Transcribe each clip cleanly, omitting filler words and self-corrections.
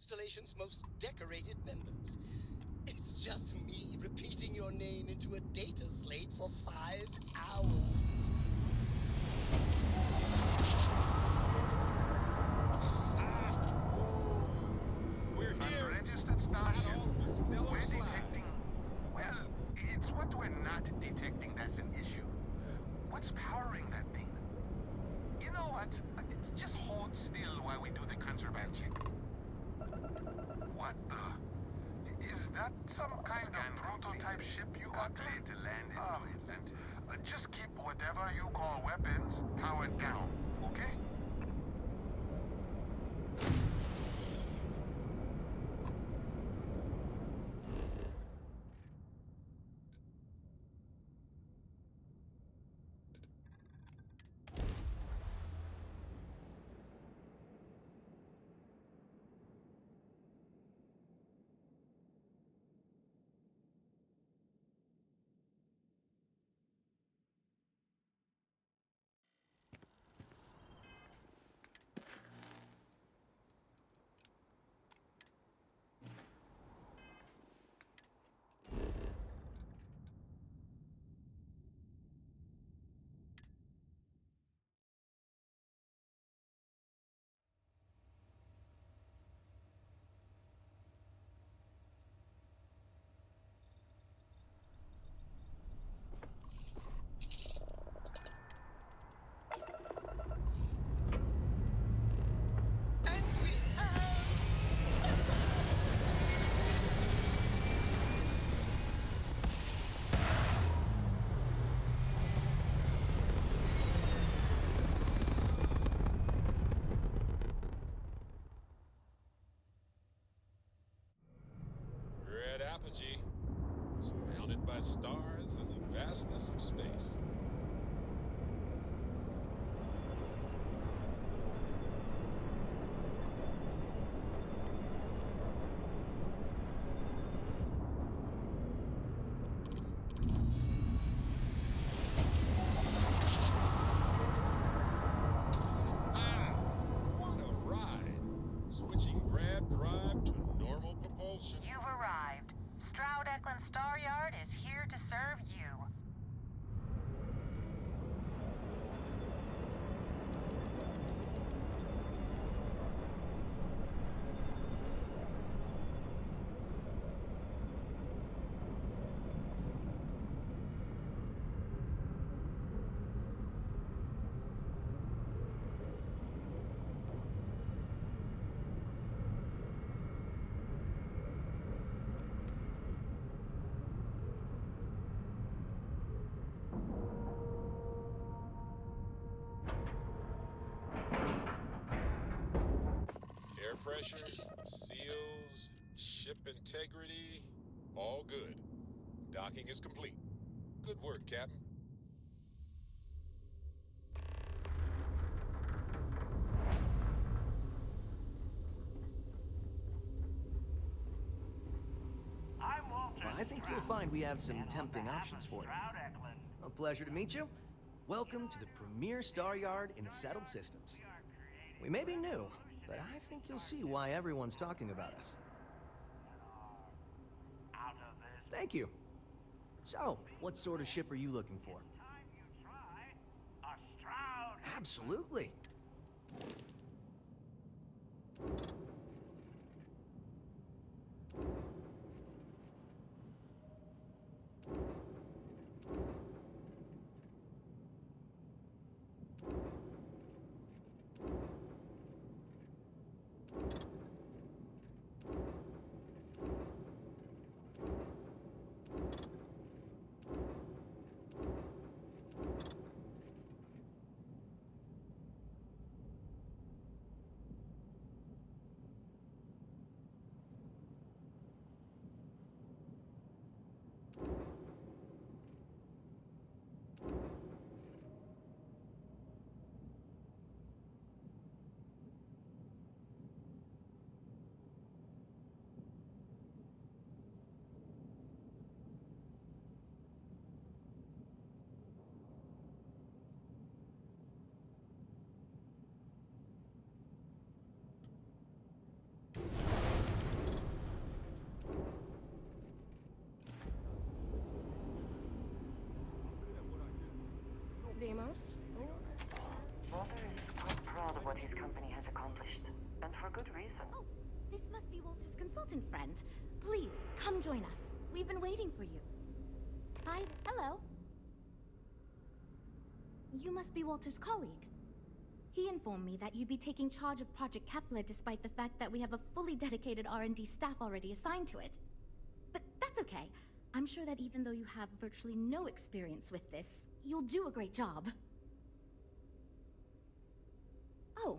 constellation's most decorated members. It's just me repeating your name into a data slate for 5 hours. We're here. Unregistered Hot off Starfield. the stellar We're slide. detecting... Well, it's what we're not detecting that's an issue. What's powering that thing? You know what? Just hold still while we do the contraband check. What the? Is that some kind of prototype ship you got there? To land in New England. Just keep whatever you call weapons powered down, okay? And we have... We're at Apogee, surrounded by stars and the vastness of space. Ah, what a ride! Switching grab drive to normal propulsion. You've arrived. Stroud Eklund Star Yard is here to serve you. Air pressure, seals, ship integrity, all good. Docking is complete. Good work, Captain. Well, I think you'll find we have some tempting options for you. A pleasure to meet you. Welcome to the premier star yard in the settled systems. We may be new, but I think you'll see why everyone's talking about us. Thank you. So, what sort of ship are you looking for? Absolutely. Walter is quite proud of what his company has accomplished, and for good reason. Oh, this must be Walter's consultant friend. Please, come join us. We've been waiting for you. Hi, hello. You must be Walter's colleague. He informed me that you'd be taking charge of Project Kepler despite the fact that we have a fully dedicated R&D staff already assigned to it. But that's okay. I'm sure that even though you have virtually no experience with this, you'll do a great job. Oh,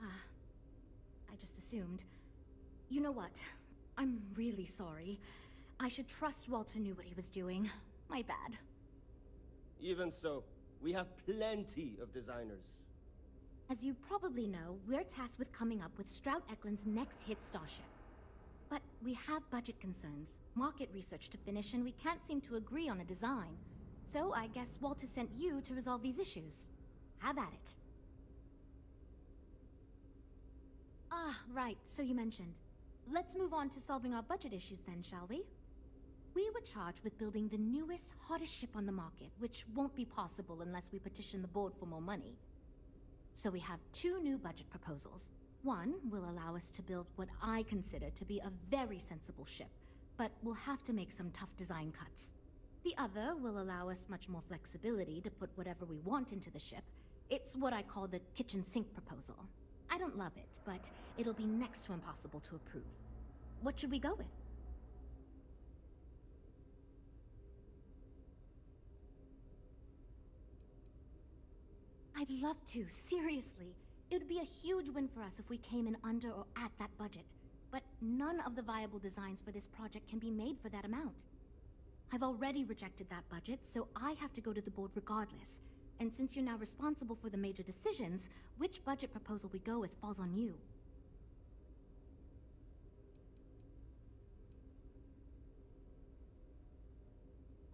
I just assumed. You know what? I'm really sorry. I should trust Walter knew what he was doing. My bad. Even so, we have plenty of designers. As you probably know, we're tasked with coming up with Stroud Eklund's next hit starship. But we have budget concerns, market research to finish, and we can't seem to agree on a design. So I guess Walter sent you to resolve these issues. Have at it. Ah, right, so you mentioned. Let's move on to solving our budget issues then, shall we? We were charged with building the newest, hottest ship on the market, which won't be possible unless we petition the board for more money. So we have two new budget proposals. One will allow us to build what I consider to be a very sensible ship, but we'll have to make some tough design cuts. The other will allow us much more flexibility to put whatever we want into the ship. It's what I call the kitchen sink proposal. I don't love it, but it'll be next to impossible to approve. What should we go with? I'd love to, seriously. It would be a huge win for us if we came in under or at that budget. But none of the viable designs for this project can be made for that amount. I've already rejected that budget, so I have to go to the board regardless. And since you're now responsible for the major decisions, which budget proposal we go with falls on you.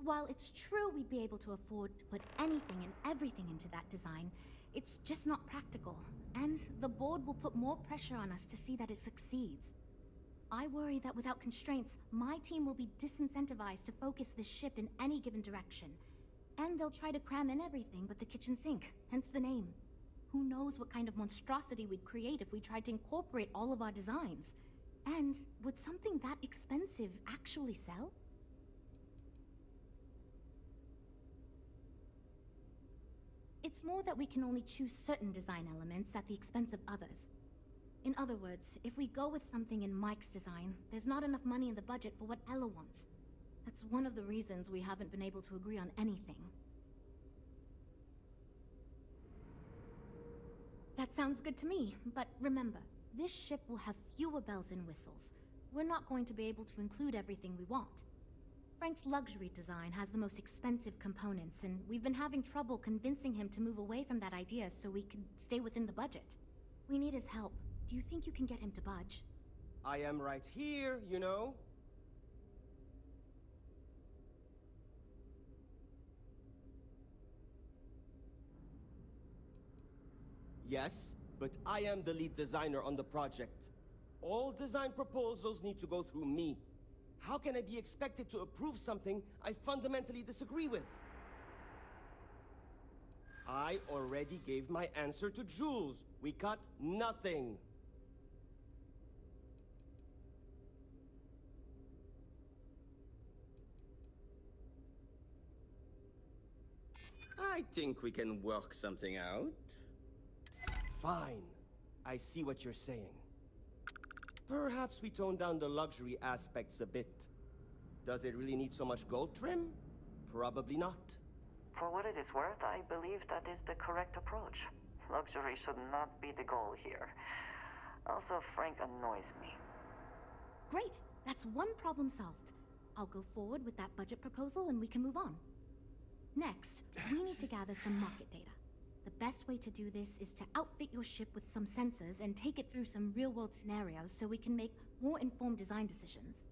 While it's true we'd be able to afford to put anything and everything into that design, it's just not practical, and the board will put more pressure on us to see that it succeeds. I worry that without constraints, my team will be disincentivized to focus this ship in any given direction. And they'll try to cram in everything but the kitchen sink, hence the name. Who knows what kind of monstrosity we'd create if we tried to incorporate all of our designs? And would something that expensive actually sell? It's more that we can only choose certain design elements at the expense of others. In other words, if we go with something in Mike's design, there's not enough money in the budget for what Ella wants. That's one of the reasons we haven't been able to agree on anything. That sounds good to me, but remember, this ship will have fewer bells and whistles. We're not going to be able to include everything we want. Frank's luxury design has the most expensive components, and we've been having trouble convincing him to move away from that idea so we could stay within the budget. We need his help. Do you think you can get him to budge? I am right here, you know? Yes, but I am the lead designer on the project. All design proposals need to go through me. How can I be expected to approve something I fundamentally disagree with? I already gave my answer to Jules. We got nothing. I think we can work something out. Fine. I see what you're saying. Perhaps we tone down the luxury aspects a bit. Does it really need so much gold trim? Probably not. For what it is worth, I believe that is the correct approach. Luxury should not be the goal here. Also, Frank annoys me. Great! That's one problem solved. I'll go forward with that budget proposal and we can move on. Next, we need to gather some market data. The best way to do this is to outfit your ship with some sensors and take it through some real-world scenarios so we can make more informed design decisions.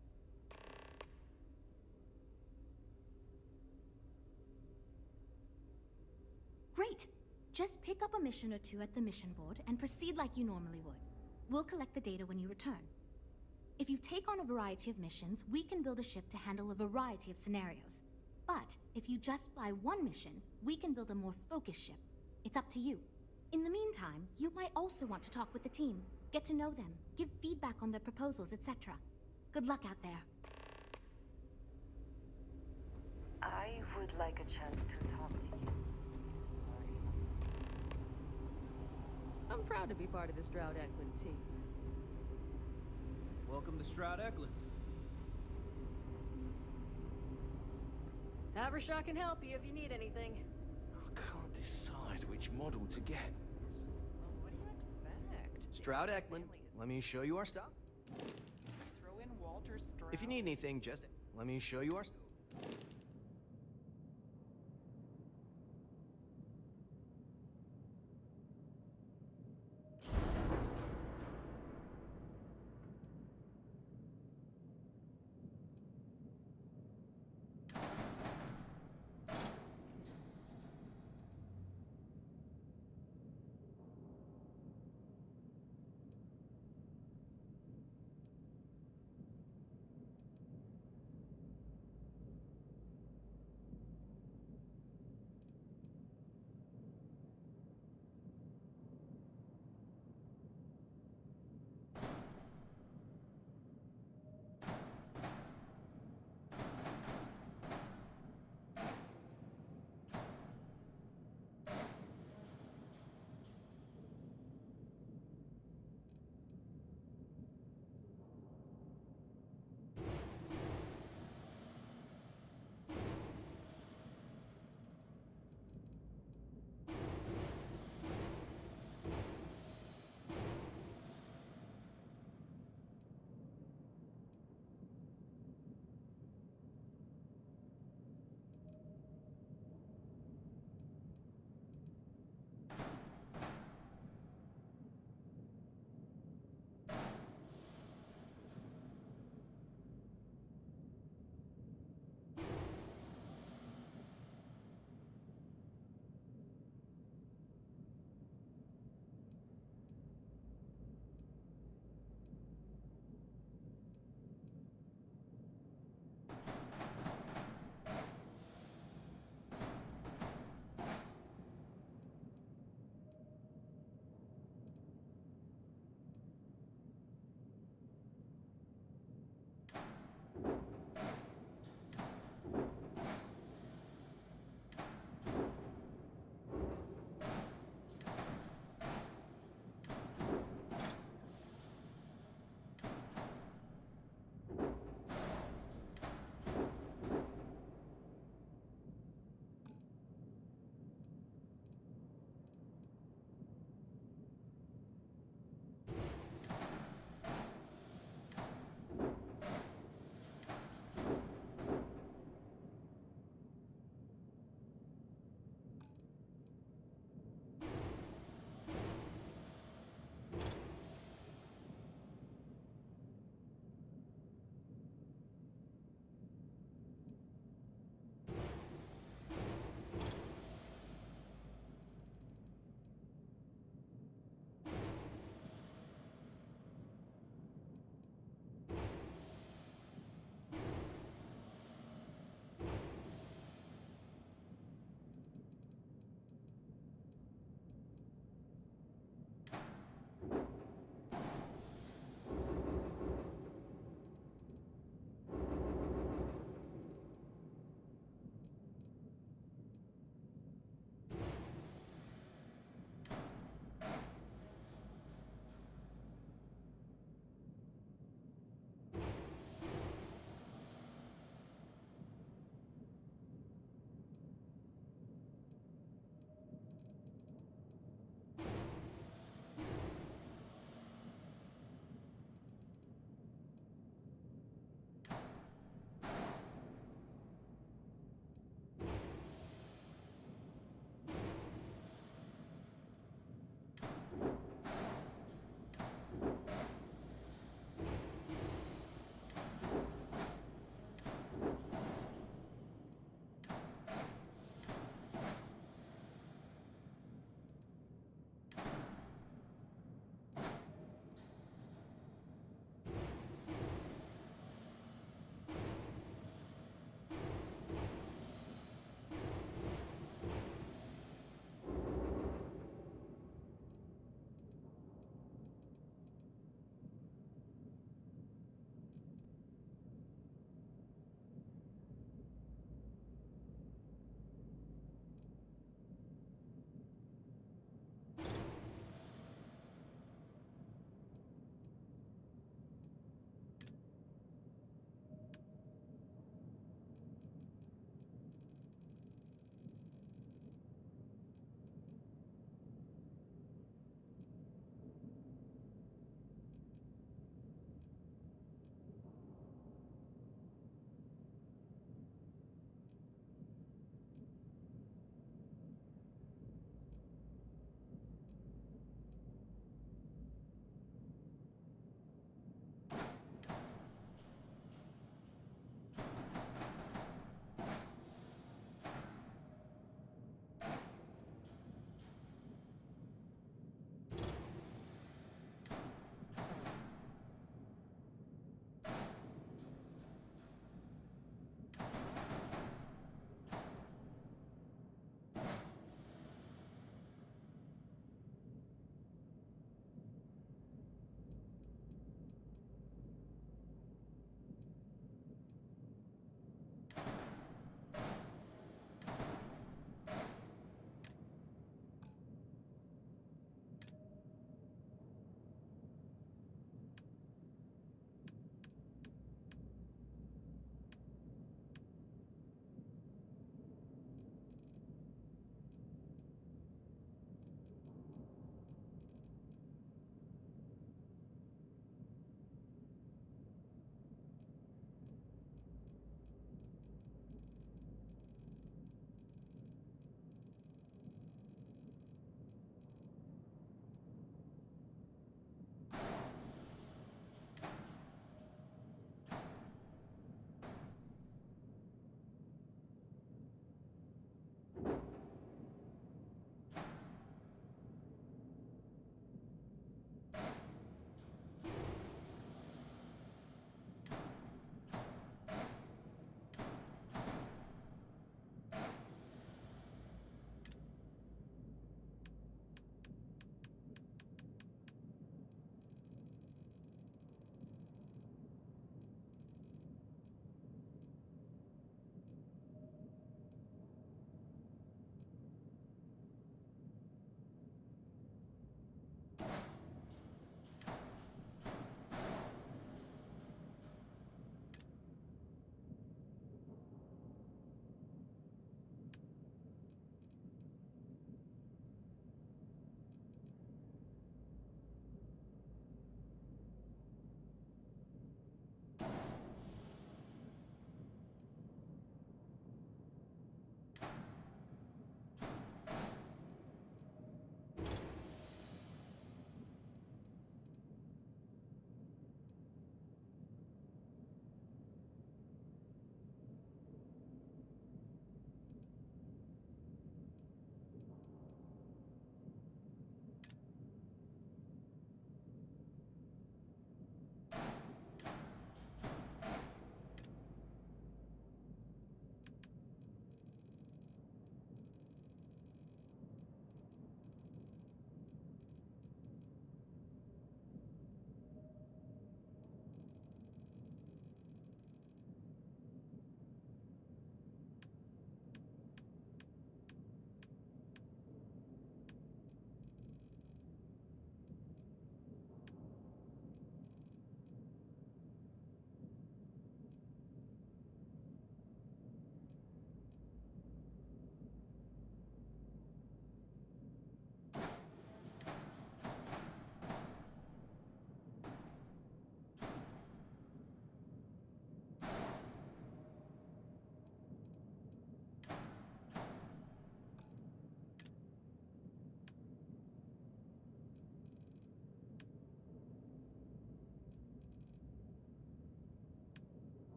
Great! Just pick up a mission or two at the mission board and proceed like you normally would. We'll collect the data when you return. If you take on a variety of missions, we can build a ship to handle a variety of scenarios. But if you just fly one mission, we can build a more focused ship. It's up to you. In the meantime, you might also want to talk with the team, get to know them, give feedback on their proposals, etc. Good luck out there. I would like a chance to talk to you. I'm proud to be part of the Stroud Eklund team. Welcome to Stroud Eklund. Havershaw can help you if you need anything. I can't decide which model to get. What do you expect? Stroud Eklund, let me show you our stuff. Throw in Walter Stroud. If you need anything, just let me show you our stuff.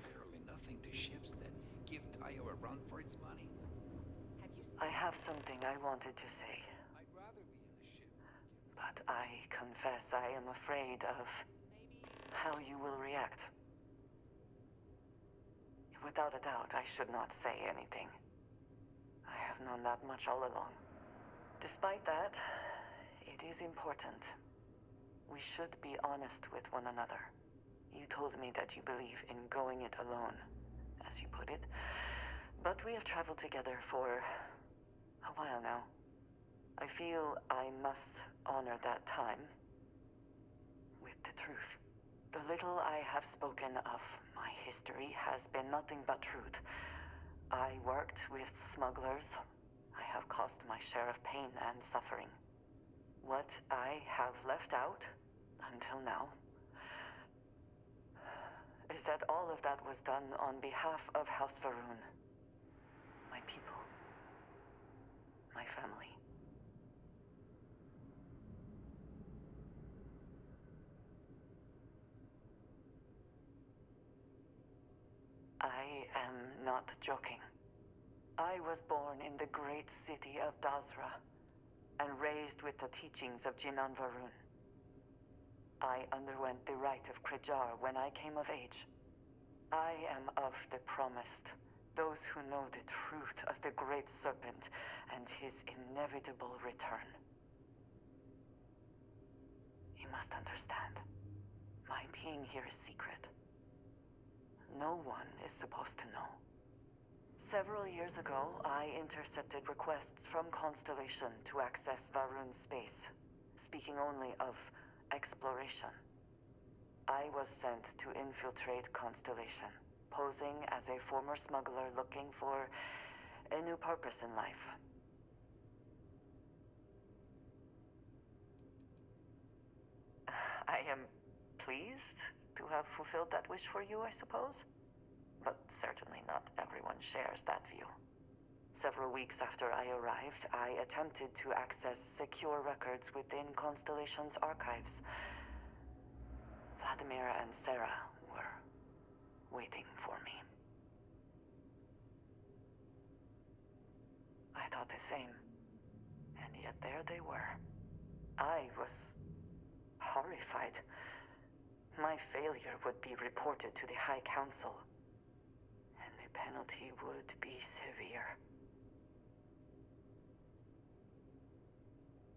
Barely nothing to ships that give Tayo a run for its money. Have you seen I have something I wanted to say, I'd rather be in a ship. but I confess I am afraid of how you will react. Without a doubt, I should not say anything. I have known that much all along. Despite that, it is important. We should be honest with one another. You told me that you believe in going it alone, as you put it. But we have traveled together for a while now. I feel I must honor that time with the truth. The little I have spoken of my history has been nothing but truth. I worked with smugglers. I have caused my share of pain and suffering. What I have left out, until now, is that all of that was done on behalf of House Varun. My people. My family. I am not joking. I was born in the great city of Dazra, and raised with the teachings of Jinan Varun. I underwent the rite of Krijar when I came of age. I am of the promised, those who know the truth of the Great Serpent and his inevitable return. You must understand, my being here is secret. No one is supposed to know. Several years ago, I intercepted requests from Constellation to access Varun's space, speaking only of exploration. I was sent to infiltrate Constellation, posing as a former smuggler looking for a new purpose in life. I am pleased to have fulfilled that wish for you, I suppose. But certainly not everyone shares that view. Several weeks after I arrived, I attempted to access secure records within Constellation's archives. Vladimir and Sarah were waiting for me. I thought the same, and yet there they were. I was horrified. My failure would be reported to the High Council, and the penalty would be severe.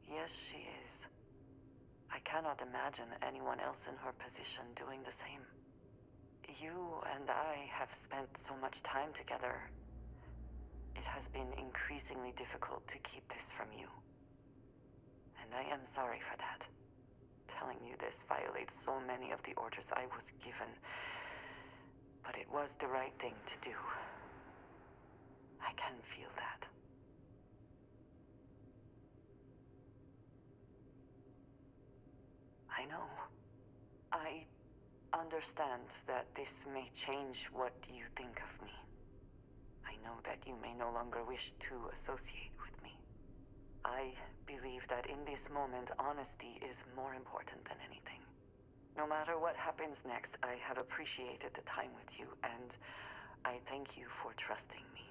Yes, she is. I cannot imagine anyone else in her position doing the same. You and I have spent so much time together. It has been increasingly difficult to keep this from you. And I am sorry for that. Telling you this violates so many of the orders I was given. But it was the right thing to do. I can feel that. I know. I understand that this may change what you think of me. I know that you may no longer wish to associate with me. I believe that in this moment, honesty is more important than anything. No matter what happens next, I have appreciated the time with you, and I thank you for trusting me.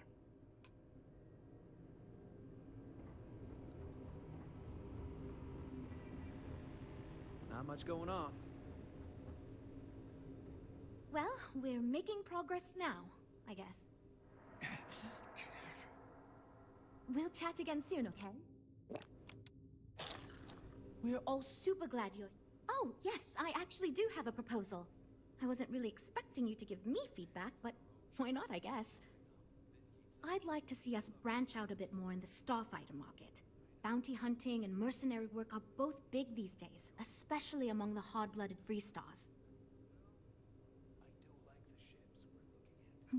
Not much going on. Well, we're making progress now, I guess. We'll chat again soon, okay? We're all super glad you're... Oh, yes, I actually do have a proposal. I wasn't really expecting you to give me feedback, but why not, I guess? I'd like to see us branch out a bit more in the starfighter market. Bounty hunting and mercenary work are both big these days, especially among the hard-blooded free stars.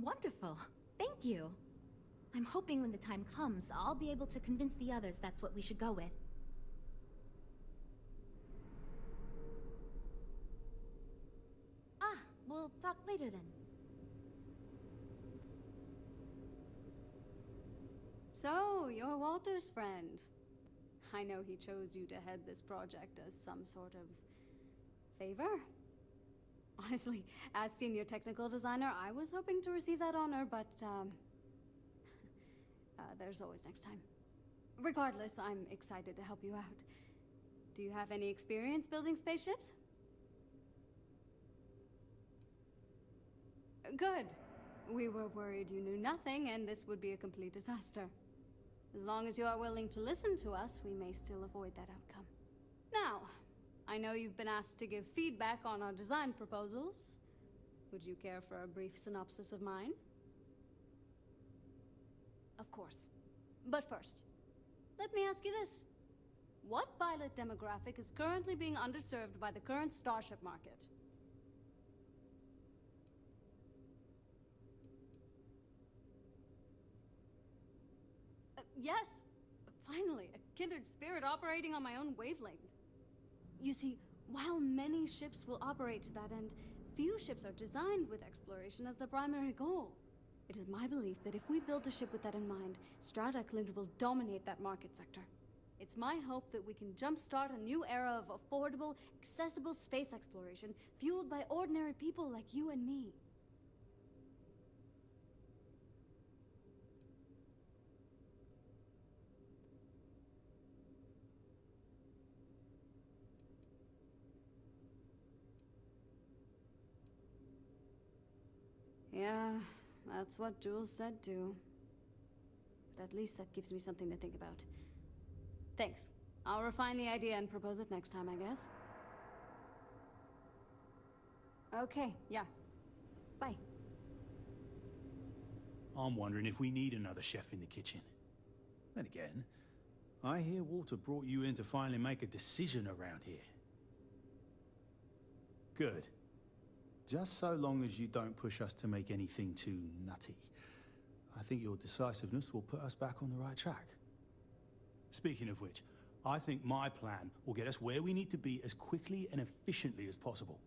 Wonderful. Thank you. I'm hoping when the time comes, I'll be able to convince the others that's what we should go with. Ah, we'll talk later then. So, you're Walter's friend. I know he chose you to head this project as some sort of favor. Honestly, as senior technical designer, I was hoping to receive that honor, but there's always next time. Regardless, I'm excited to help you out. Do you have any experience building spaceships? Good. We were worried you knew nothing and this would be a complete disaster. As long as you are willing to listen to us, we may still avoid that outcome. Now, I know you've been asked to give feedback on our design proposals. Would you care for a brief synopsis of mine? Of course. But first, let me ask you this. What pilot demographic is currently being underserved by the current starship market? Yes! Finally, a kindred spirit operating on my own wavelength. You see, while many ships will operate to that end, few ships are designed with exploration as their primary goal. It is my belief that if we build a ship with that in mind, Stroud Eklund will dominate that market sector. It's my hope that we can jumpstart a new era of affordable, accessible space exploration, fueled by ordinary people like you and me. Yeah, that's what Jules said too. But at least that gives me something to think about. Thanks. I'll refine the idea and propose it next time, I guess. Okay, yeah. Bye. I'm wondering if we need another chef in the kitchen. Then again, I hear Walter brought you in to finally make a decision around here. Good. Just so long as you don't push us to make anything too nutty. I think your decisiveness will put us back on the right track. Speaking of which, I think my plan will get us where we need to be as quickly and efficiently as possible.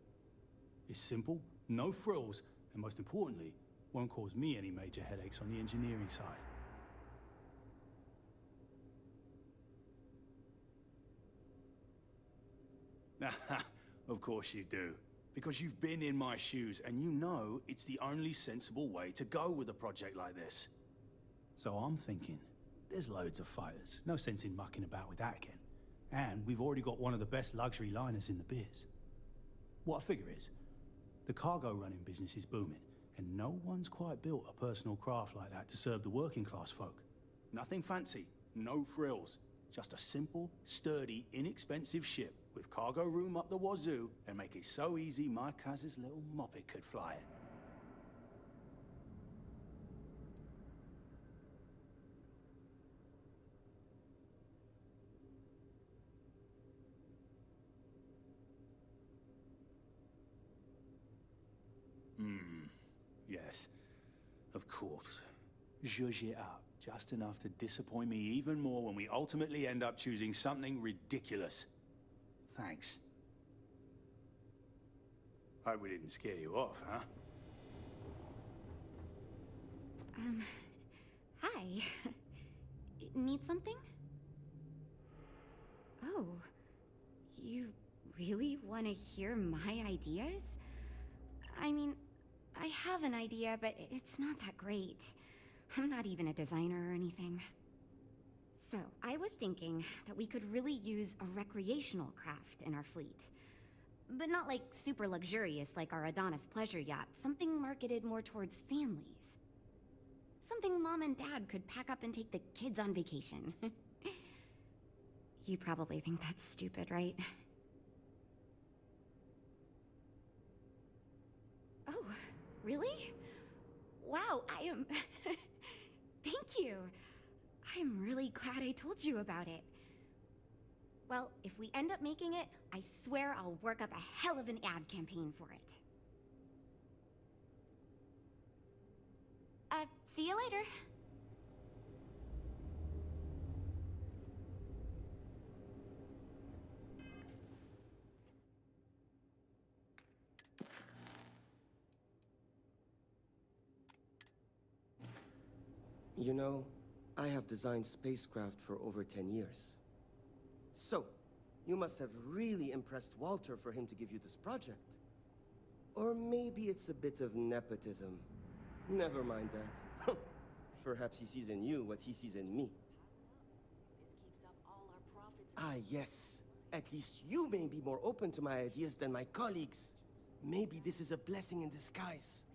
It's simple, no frills, and most importantly, won't cause me any major headaches on the engineering side. Of course you do. Because you've been in my shoes, and you know it's the only sensible way to go with a project like this. So I'm thinking, there's loads of fighters. No sense in mucking about with that again. And we've already got one of the best luxury liners in the biz. What I figure is, the cargo running business is booming, and no one's quite built a personal craft like that to serve the working class folk. Nothing fancy, no frills. Just a simple, sturdy, inexpensive ship with cargo room up the wazoo and make it so easy my cousin's little moppet could fly it. Yes, of course. Zhuzh it up, just enough to disappoint me even more when we ultimately end up choosing something ridiculous. Thanks. Hope we didn't scare you off, huh? Hi. Need something? Oh, you really want to hear my ideas? I mean, I have an idea, but it's not that great. I'm not even a designer or anything. So, I was thinking that we could really use a recreational craft in our fleet. But not like super luxurious like our Adonis pleasure yacht, something marketed more towards families. Something Mom and Dad could pack up and take the kids on vacation. You probably think that's stupid, right? Oh, really? Wow, I am... Thank you. I'm really glad I told you about it. Well, if we end up making it, I swear I'll work up a hell of an ad campaign for it. See you later. You know, I have designed spacecraft for over 10 years. So, you must have really impressed Walter for him to give you this project. Or maybe it's a bit of nepotism. Never mind that. Perhaps he sees in you what he sees in me. Ah, yes. At least you may be more open to my ideas than my colleagues. Maybe this is a blessing in disguise.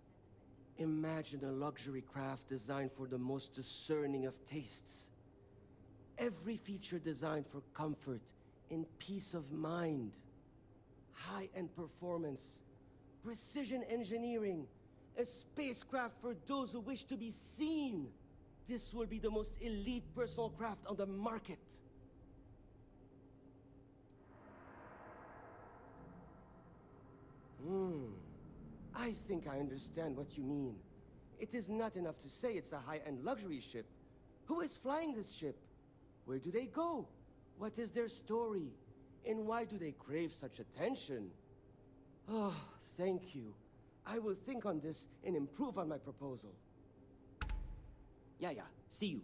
Imagine a luxury craft designed for the most discerning of tastes. Every feature designed for comfort and peace of mind. High-end performance, precision engineering, a spacecraft for those who wish to be seen. This will be the most elite personal craft on the market. I think I understand what you mean. It is not enough to say it's a high-end luxury ship. Who is flying this ship? Where do they go? What is their story? And why do they crave such attention? Oh, thank you. I will think on this and improve on my proposal. Yeah, see you.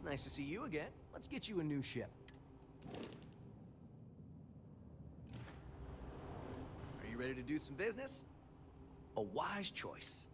Nice to see you again. Let's get you a new ship. Are you ready to do some business? A wise choice.